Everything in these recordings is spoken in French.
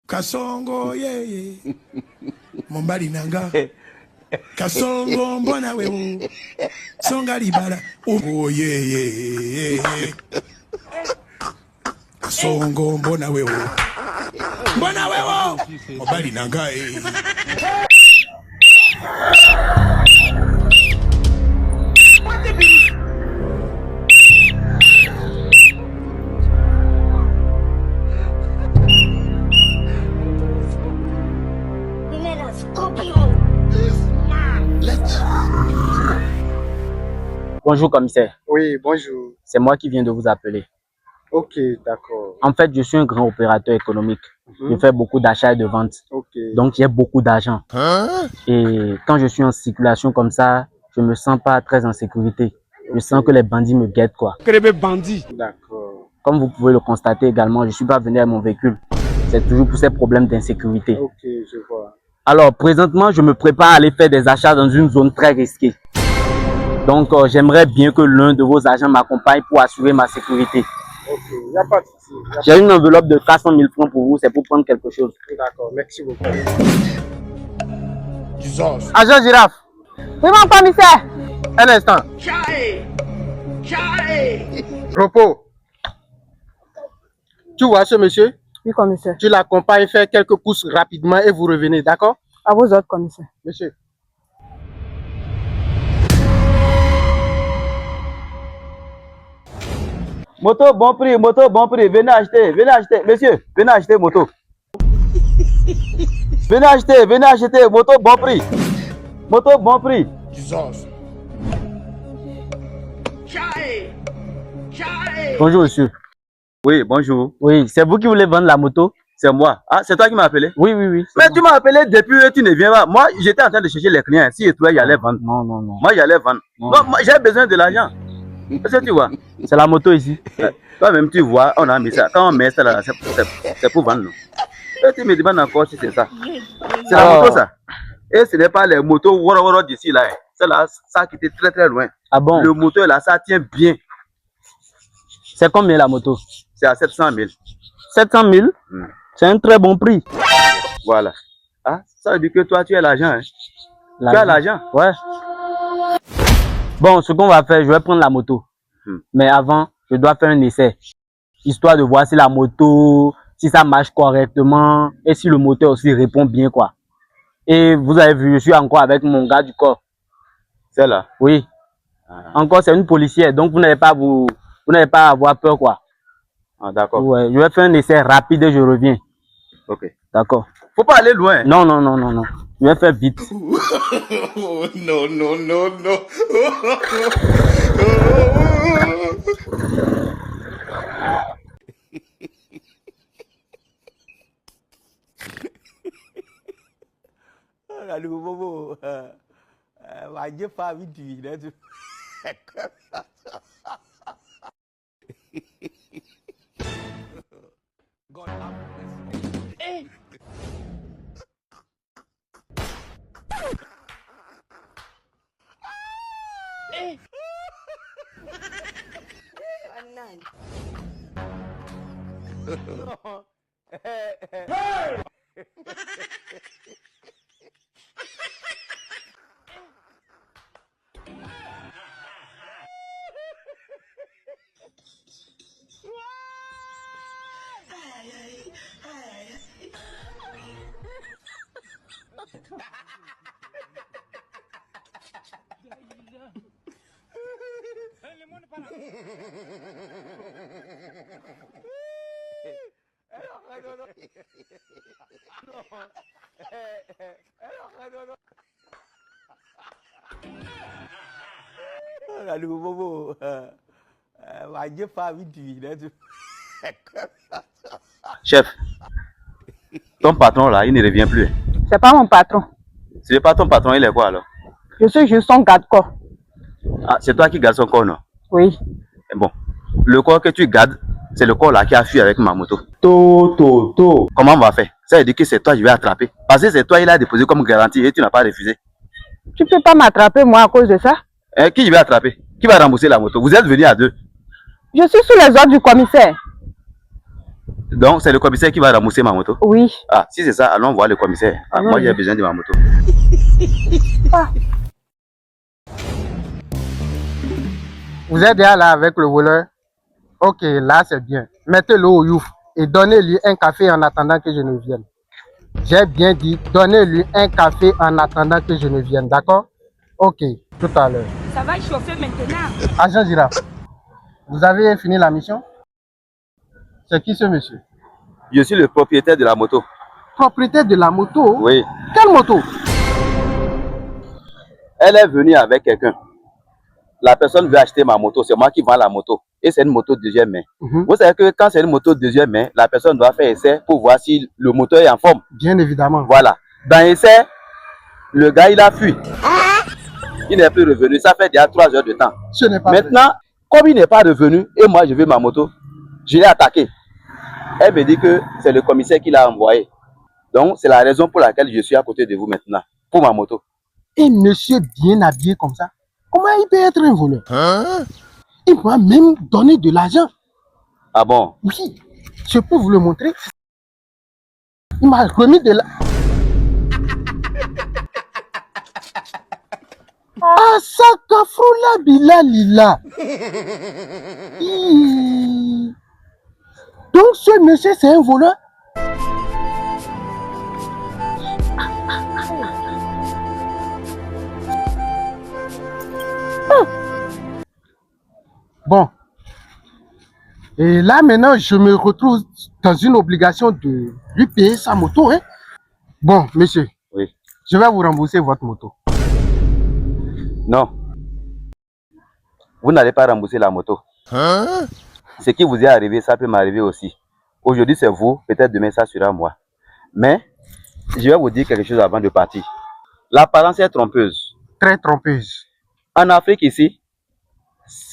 Kasongo ye Mombali nanga Kasongo mbona wewe Songa libala oh ye Kasongo mbona wewe Mombali nanga Bonjour commissaire. Oui, bonjour. C'est moi qui viens de vous appeler. Ok, d'accord. En fait, je suis un grand opérateur économique. Je fais beaucoup d'achats et de ventes. Okay. Donc, j'ai beaucoup d'argent. Et quand je suis en circulation comme ça, je me sens pas très en sécurité. Je sens que les bandits me guettent, quoi. D'accord. Comme vous pouvez le constater également, je suis pas venu avec mon véhicule. C'est toujours pour ces problèmes d'insécurité. Ok, je vois. Alors, présentement, je me prépare à aller faire des achats dans une zone très risquée. Donc, j'aimerais bien que l'un de vos agents m'accompagne pour assurer ma sécurité. Ok, il n'y a pas de souci. J'ai une enveloppe de 400 000 francs pour vous, c'est pour prendre quelque chose. D'accord, merci beaucoup. Agent Girafe. Oui, mon commissaire. Un instant. Repos. Tu vois ce monsieur? Oui, commissaire. Tu l'accompagnes faire quelques courses rapidement et vous revenez, d'accord? À vos autres, commissaire. Monsieur. Moto bon prix, venez acheter, monsieur, venez acheter moto. venez acheter, moto bon prix. Bonjour monsieur. Oui, bonjour. Oui, c'est vous qui voulez vendre la moto? C'est moi. Ah, c'est toi qui m'as appelé? Oui. Mais tu m'as appelé depuis et tu ne viens pas. Moi, j'étais en train de chercher les clients. Si toi, il allait vendre. Non. Moi, j'allais vendre. Non, moi, j'ai besoin de l'argent. Est-ce que tu vois? C'est la moto ici. Toi-même, tu vois, on a mis ça. Quand on met ça là, c'est pour vendre. Et tu me demandes encore si c'est ça. C'est la moto, ça. Et ce n'est pas les motos woro d'ici là. C'est là, ça qui était très très loin. Ah bon? Le moteur là, ça tient bien. C'est combien la moto? C'est à 700 000. 700 000? C'est un très bon prix. Voilà. Ah, ça veut dire que toi, tu as l'argent. Hein? Tu as l'argent? Ouais. Bon, ce qu'on va faire, je vais prendre la moto. Mais avant, je dois faire un essai. Histoire de voir si la moto, si ça marche correctement et si le moteur aussi répond bien, quoi. Et vous avez vu, je suis encore avec mon gars du corps. C'est là? Oui. Encore, c'est une policière, donc vous n'allez pas à avoir peur, quoi. Ah, d'accord. Ouais, je vais faire un essai rapide et je reviens. Ok. D'accord. Faut pas aller loin. Non. Je vais faire vite. Non. Chef, ton patron là, il ne revient plus. C'est pas mon patron. Ce n'est pas ton patron, il est quoi alors? Je suis juste son garde-corps. Ah, c'est toi qui gardes son corps, non? Oui. Et bon, le corps que tu gardes, c'est le corps là qui a fui avec ma moto. Comment on va faire? Ça veut dire que c'est toi que je vais attraper. Parce que c'est toi il a déposé comme garantie et tu n'as pas refusé. Tu peux pas m'attraper moi à cause de ça? Qui je vais attraper? Qui va rembourser la moto? Vous êtes venus à deux. Je suis sous les ordres du commissaire. Donc, c'est le commissaire qui va rembourser ma moto? Oui. Ah, si c'est ça, allons voir le commissaire. Ah, moi, j'ai Allons-y. besoin de ma moto. Vous êtes déjà là avec le voleur? Ok, là c'est bien. Mettez-le au youf et donnez-lui un café en attendant que je ne vienne. J'ai bien dit, donnez-lui un café en attendant que je ne vienne, d'accord? Ok, tout à l'heure. Ça va chauffer maintenant. Agent Gira, vous avez fini la mission? C'est qui ce monsieur? Je suis le propriétaire de la moto. Propriétaire de la moto? Oui. Quelle moto? Elle est venue avec quelqu'un. La personne veut acheter ma moto, c'est moi qui vends la moto. Et c'est une moto deuxième main. Vous savez que quand c'est une moto deuxième main, la personne doit faire essai pour voir si le moteur est en forme. Bien évidemment. Voilà. Dans l'essai, le gars il a fui. Il n'est plus revenu. Ça fait déjà 3 heures de temps. Ce n'est pas vrai. Maintenant, comme il n'est pas revenu, et moi je veux ma moto, je l'ai attaqué. Elle me dit que c'est le commissaire qui l'a envoyé. Donc c'est la raison pour laquelle je suis à côté de vous maintenant, pour ma moto. Et monsieur bien habillé comme ça, comment il peut être un voleur? Il m'a même donné de l'argent. Ah bon? Oui, je peux vous le montrer. Il m'a remis de l'argent. Ah, ça, Kafroula Bilalila. Donc, ce monsieur, c'est un voleur? Bon. Et là, maintenant, je me retrouve dans une obligation de lui payer sa moto. Hein? Bon, monsieur. Oui. Je vais vous rembourser votre moto. Non. Vous n'allez pas rembourser la moto. Ce qui vous est arrivé, ça peut m'arriver aussi. Aujourd'hui, c'est vous. Peut-être demain, ça sera moi. Mais, je vais vous dire quelque chose avant de partir. L'apparence est trompeuse. Très trompeuse. En Afrique, ici,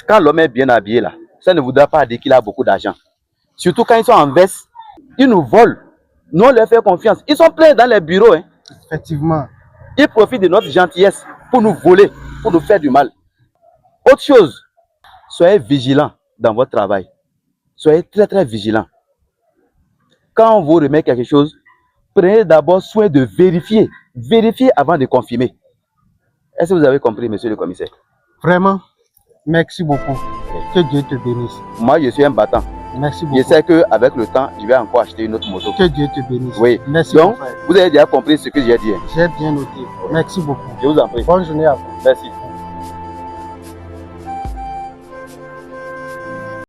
quand l'homme est bien habillé, là, ça ne voudra pas dire qu'il a beaucoup d'argent. Surtout quand ils sont en veste, ils nous volent. Nous, on leur fait confiance. Ils sont pleins dans les bureaux. Hein. Effectivement. Ils profitent de notre gentillesse pour nous voler, pour nous faire du mal. Autre chose, soyez vigilants dans votre travail. Soyez très très vigilants. Quand on vous remet quelque chose, prenez d'abord soin de vérifier. Vérifiez avant de confirmer. Est-ce que vous avez compris, monsieur le commissaire? Vraiment, merci beaucoup. Que Dieu te bénisse. Moi, je suis un battant. Merci beaucoup. Je sais qu'avec le temps, je vais encore acheter une autre moto. Que Dieu te bénisse. Oui. Merci. Donc, vous avez déjà compris ce que j'ai dit. J'ai bien noté. Merci beaucoup. Je vous en prie. Bonne journée à vous. Merci.